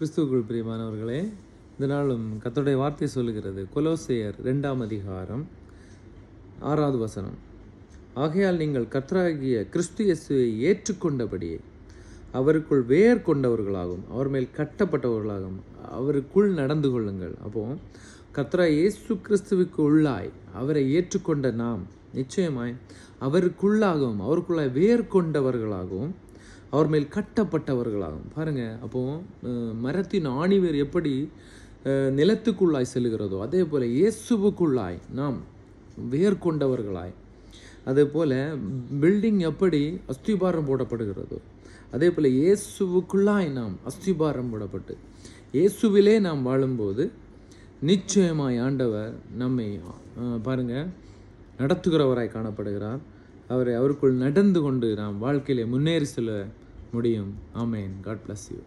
கிறிஸ்துவுக்குள் பிரியமானவர்களே, இந்த நாளும் கர்த்தருடைய வார்த்தை சொல்லுகிறது. கொலோசையர் 2 அதிகாரம் 6வது வசனம். ஆகையால் நீங்கள் கர்த்தராகிய கிறிஸ்து இயேசுவை ஏற்றுக்கொண்டபடியே அவருக்குள் வேர் கொண்டவர்களாகும், அவர் மேல் கட்டப்பட்டவர்களாகும், அவருக்குள் நடந்து கொள்ளுங்கள். அப்போ கர்த்தரா இயேசு கிறிஸ்துவுக்கு உள்ளாய் அவரை ஏற்றுக்கொண்ட நாம் நிச்சயமாய் அவருக்குள்ளாகவும் அவருக்குள்ளாய் வேர் கொண்டவர்களாகவும் அவர் மேல் கட்டப்பட்டவர்களாகும். பாருங்கள், அப்போது மரத்தின் ஆணிவேர் எப்படி நிலத்துக்குள்ளாய் செல்கிறதோ அதே போல் இயேசுவுக்குள்ளாய் நாம் வேர் கொண்டவர்களாய், அதே போல் பில்டிங் எப்படி அஸ்திபாரம் போடப்படுகிறதோ அதே போல் இயேசுவுக்குள்ளாய் நாம் அஸ்திபாரம் போடப்பட்டு இயேசுவிலே நாம் வாழும்போது நிச்சயமாய் ஆண்டவர் நம்மை பாருங்கள் நடத்துகிறவராய் காணப்படுகிறார். அவருக்குள் நடந்து கொண்டு நாம் வாழ்க்கையிலே முன்னேறி செல்ல முடியும். ஆமென். God bless you.